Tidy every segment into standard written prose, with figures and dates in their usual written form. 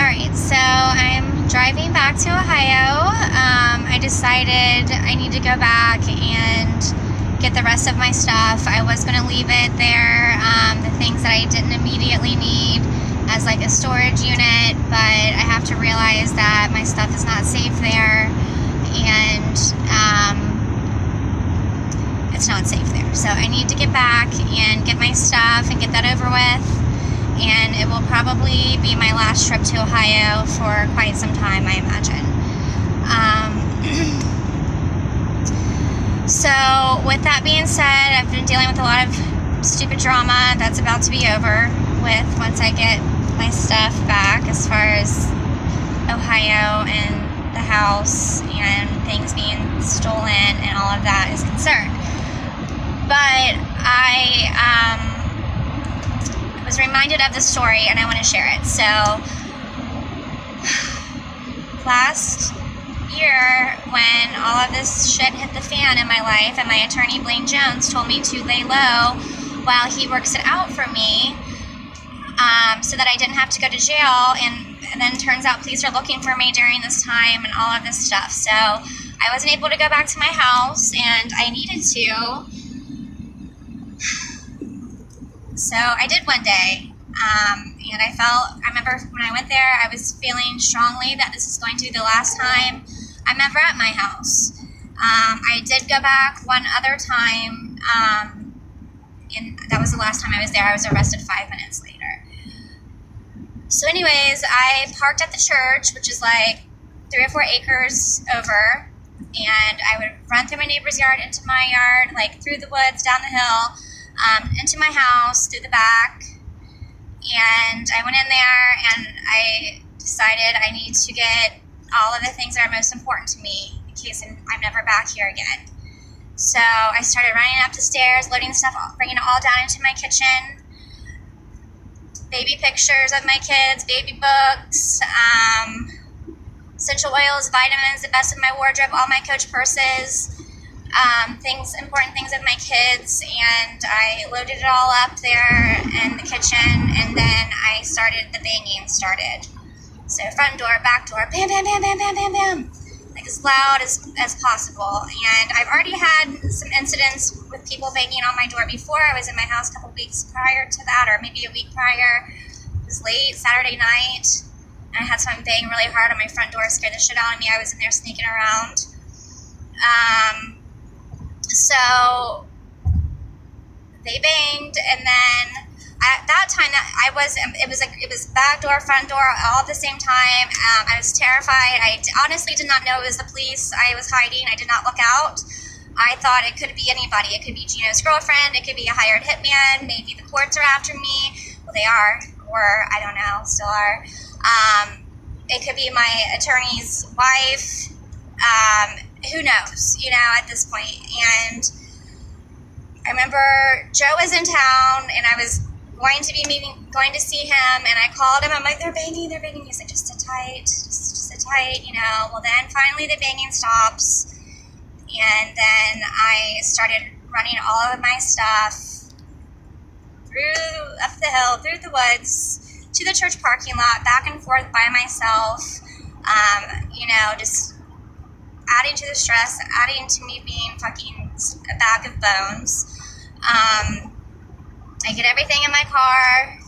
Alright, so I'm driving back to Ohio. I decided I need to go back and get the rest of my stuff. I was going to leave it there, the things that I didn't immediately need as like a storage unit, but I have to realize that my stuff is not safe there, and it's not safe there. So I need to get back and get my stuff and get that over with. And it will probably be my last trip to Ohio for quite some time, I imagine. So with that being said, I've been dealing with a lot of stupid drama that's about to be over with once I get my stuff back, as far as Ohio and the house and things being stolen and all of that is concerned. But I was reminded of the story and I want to share it. So last year, when all of this shit hit the fan in my life, and my attorney Blaine Jones told me to lay low while he works it out for me, so that I didn't have to go to jail, and then turns out police are looking for me during this time and all of this stuff. So I wasn't able to go back to my house, and I needed to. So I did one day, and I remember when I went there, I was feeling strongly that this is going to be the last time I'm ever at my house. I did go back one other time, and that was the last time I was there. I was arrested 5 minutes later. So anyways, I parked at the church, which is like 3 or 4 acres over, and I would run through my neighbor's yard into my yard, like through the woods, down the hill, into my house, through the back, and I went in there and I decided I need to get all of the things that are most important to me in case I'm never back here again. So I started running up the stairs, loading stuff, bringing it all down into my kitchen. Baby pictures of my kids, baby books, essential oils, vitamins, the best of my wardrobe, all my Coach purses, important things of my kids, and I loaded it all up there in the kitchen, and then the banging started. So front door, back door, bam, bam, bam, bam, bam, bam, bam, like as loud as possible. And I've already had some incidents with people banging on my door before. I was in my house a couple weeks prior to that, or maybe a week prior. It was late, Saturday night, and I had someone bang really hard on my front door, scared the shit out of me. I was in there sneaking around. So they banged, and then at that time it was back door, front door, all at the same time. I was terrified. I honestly did not know it was the police. I was hiding. I did not look out. I thought it could be anybody. It could be Gino's girlfriend. It could be a hired hitman. Maybe the courts are after me. Well, they are, or I don't know, still are. It could be my attorney's wife. Who knows, at this point. And I remember Joe was in town, and I was going to see him, and I called him. I'm like, they're banging. He's like, just sit tight, Well, then finally the banging stops, and then I started running all of my stuff up the hill, through the woods, to the church parking lot, back and forth by myself, just adding to the stress, adding to me being fucking a bag of bones. I get everything in my car,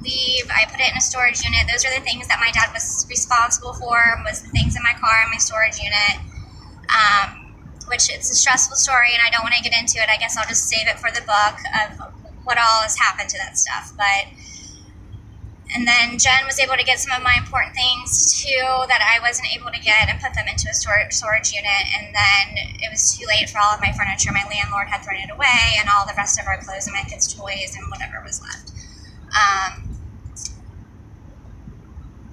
leave, I put it in a storage unit. Those are the things that my dad was responsible for, was the things in my car in my storage unit, which it's a stressful story, and I don't want to get into it. I guess I'll just save it for the book of what all has happened to that stuff. And then Jen was able to get some of my important things too that I wasn't able to get, and put them into a storage unit. And then it was too late for all of my furniture. My landlord had thrown it away, and all the rest of our clothes and my kids' toys and whatever was left.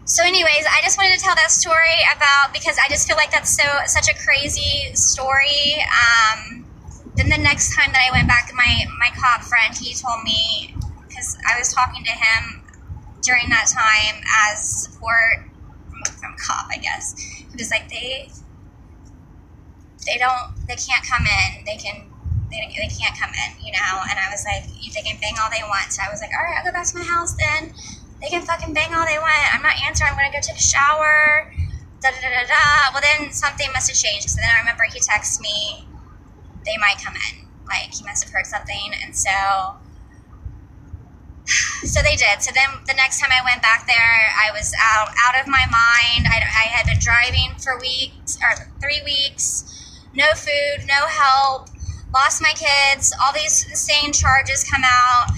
So anyways, I just wanted to tell that story because I just feel like that's such a crazy story. Then the next time that I went back, my cop friend, he told me, because I was talking to him during that time as support from cop, I guess. He was like, they can't come in. They can't come in, And I was like, they can bang all they want. So I was like, all right, I'll go back to my house then. They can fucking bang all they want. I'm not not answer. I'm going to go take a shower. Da, da, da, da, da. Well, then something must have changed. So then I remember he texted me, they might come in. Like, he must have heard something. And so they did. So then the next time I went back there, I was out of my mind. I had been driving for 3 weeks, no food, no help, lost my kids, all these insane charges come out.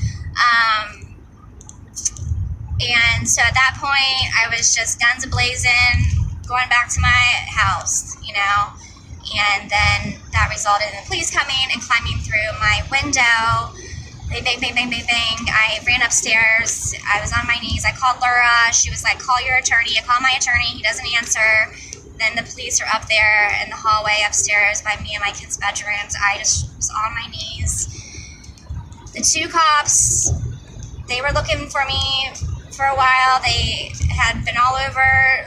And so at that point, I was just guns a-blazing, going back to my house, you know. And then that resulted in the police coming and climbing through my window. Bang, bang, bang, bang, bang, bang. I ran upstairs. I was on my knees. I called Laura. She was like, call your attorney. I called my attorney. He doesn't answer. Then the police are up there in the hallway upstairs by me and my kids' bedrooms. I just was on my knees. The 2 cops, they were looking for me for a while. They had been all over.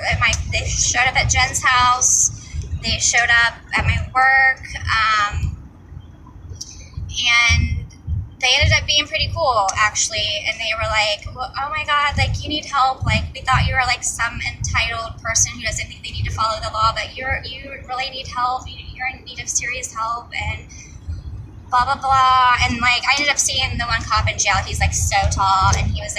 They showed up at Jen's house. They showed up at my work. And they ended up being pretty cool, actually, and they were like, well, oh my God, like, you need help, like, we thought you were, like, some entitled person who doesn't think they need to follow the law, but you really need help, you're in need of serious help, and blah, blah, blah, and, like, I ended up seeing the one cop in jail. He's, like, so tall, and he was, like,